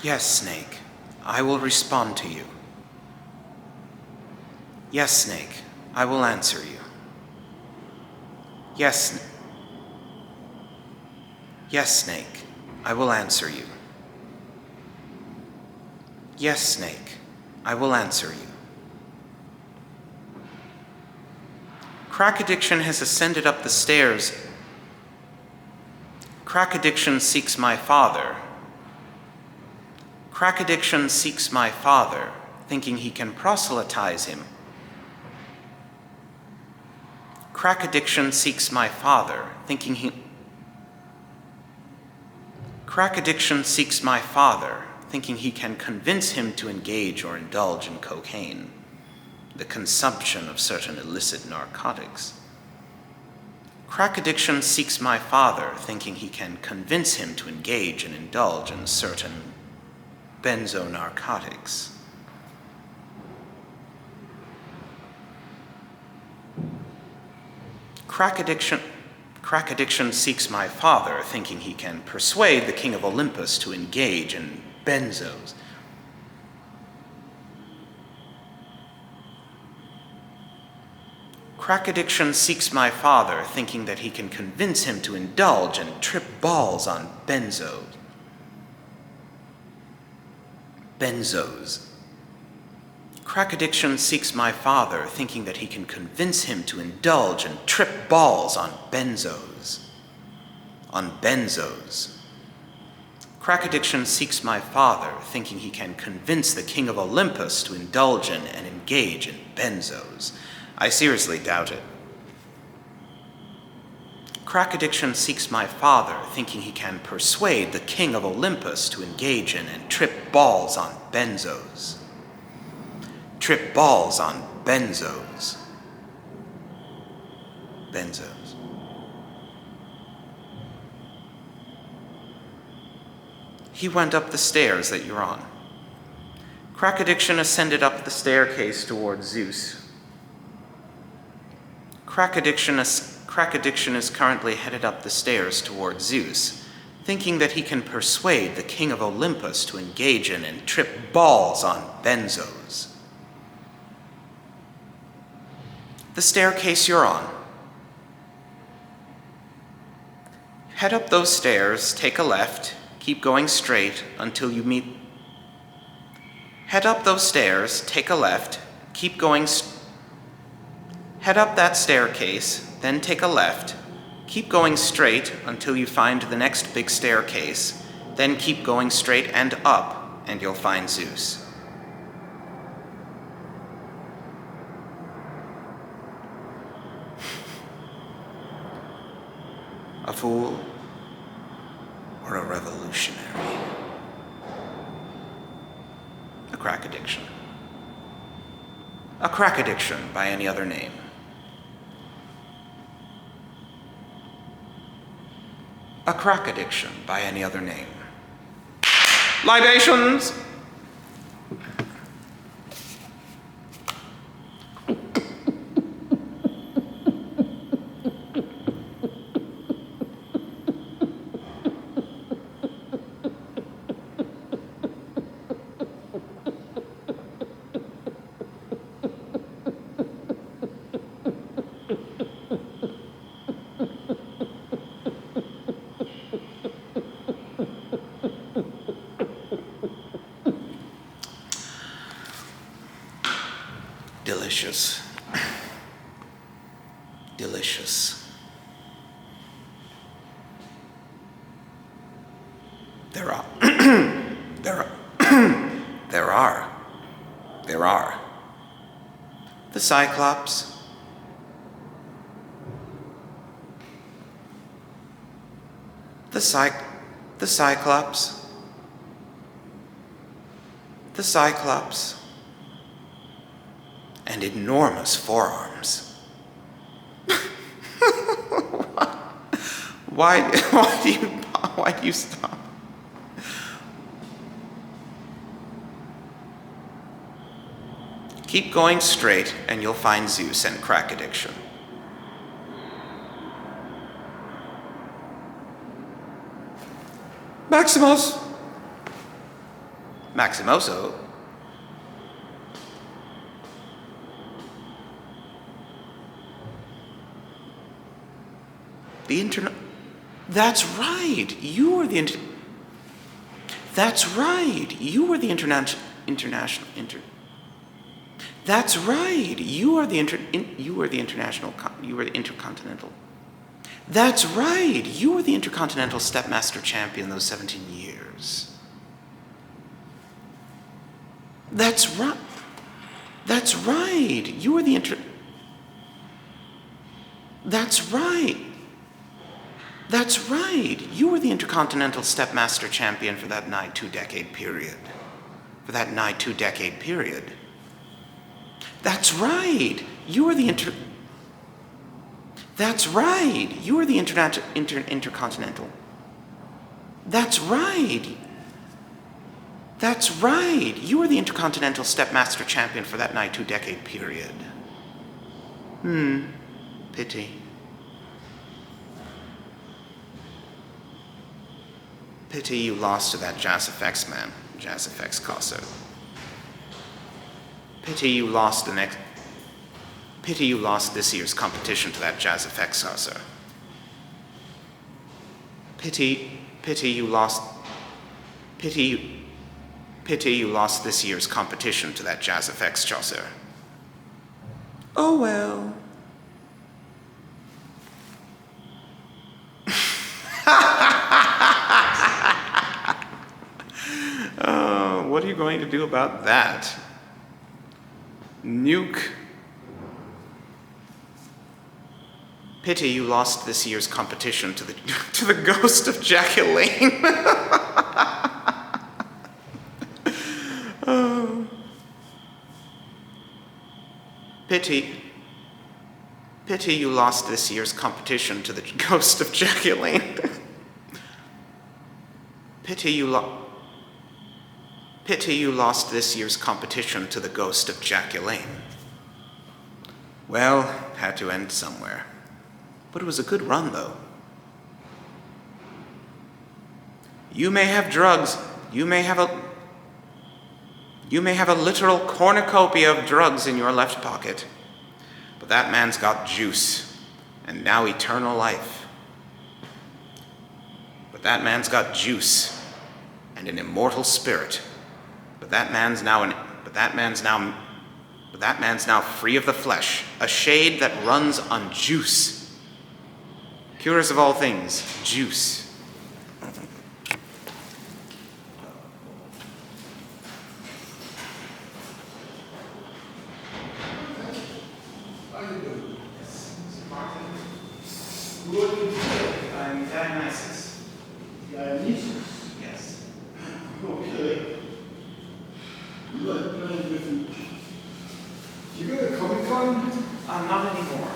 Yes, Snake, I will respond to you. Yes, Snake, I will answer you. Yes, Snake, I will answer you. Yes, Snake, I will answer you. Crack addiction has ascended up the stairs. Crack addiction seeks my father. Crack addiction seeks my father, thinking he can proselytize him. Crack addiction seeks my father, thinking he... Crack addiction seeks my father, thinking he can convince him to engage or indulge in cocaine, the consumption of certain illicit narcotics. Crack addiction seeks my father, thinking he can convince him to engage and indulge in certain benzonarcotics. Crack addiction seeks my father, thinking he can persuade the king of Olympus to engage in benzos. Crack addiction seeks my father, thinking that he can convince him to indulge and trip balls on benzos. Crack addiction seeks my father, thinking that he can convince him to indulge and trip balls on benzos. Crack addiction seeks my father, thinking he can convince the king of Olympus to indulge in and engage in benzos. I seriously doubt it. Crack addiction seeks my father, thinking he can persuade the king of Olympus to engage in and trip balls on benzos. Trip balls on benzos. He went up the stairs that you're on. Crack addiction ascended up the staircase towards Zeus. Crack addiction is currently headed up the stairs towards Zeus, thinking that he can persuade the king of Olympus to engage in and trip balls on benzos. The staircase you're on. Head up those stairs, take a left, keep going straight until you meet... Head up those stairs, take a left, keep going Head up that staircase, then take a left, keep going straight until you find the next big staircase, then keep going straight and up, and you'll find Zeus. A fool or a revolutionary? A crack addiction. A crack addiction by any other name. A crack addiction by any other name. Libations! Delicious. Delicious. There are. There are. The Cyclops. The Cyclops. The Cyclops. And enormous forearms. Why do you stop? Keep going straight and you'll find Zeus and crack addiction. Maximus! Maximoso. That's right. You are the That's right. You are the international. That's right. You are the international. You are the intercontinental. That's right. You were the intercontinental stepmaster champion those 17 years. That's right. That's right. You were the That's right. That's right. You were the intercontinental stepmaster champion for that nigh 2-decade period. That's right. You were the That's right. You were the intercontinental. That's right. That's right. You were the intercontinental stepmaster champion for that nigh 2-decade period. Pity. Pity you lost to that Jazz Effects man, Jazz Effects Cosso. Pity you lost this year's competition to that Jazz Effects Cosso. Pity you lost this year's competition to that Jazz Effects Chaucer. Oh well. What are you going to do about that? Nuke. Pity you lost this year's competition to the ghost of Jacqueline. Pity you lost this year's competition to the ghost of Jacqueline. Pity you lost this year's competition to the ghost of Jacqueline. Well, had to end somewhere. But it was a good run, though. You may have drugs. You may have a literal cornucopia of drugs in your left pocket. But that man's got juice, and now eternal life. But that man's got juice and an immortal spirit. But that man's now free of the flesh, a shade that runs on juice. Purest of all things, juice. I'm Dionysus. Dionysus? Yes. Okay. You like playing different. You go to Comic-Con? Not anymore.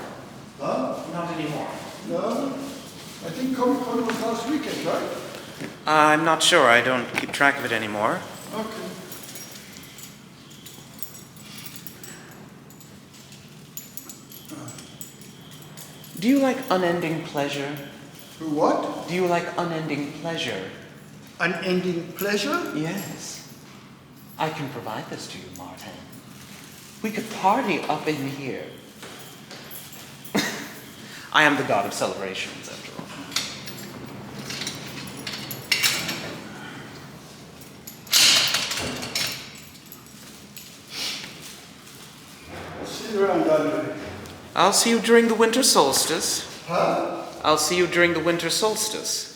Huh? Not anymore. No? I think Comic-Con was last weekend, right? I'm not sure. I don't keep track of it anymore. Okay. Do you like unending pleasure? Who what? Do you like unending pleasure? Unending pleasure? Yes. I can provide this to you, Martin. We could party up in here. I am the god of celebrations, after all. See you around, Andre. I'll see you during the winter solstice. Huh? I'll see you during the winter solstice.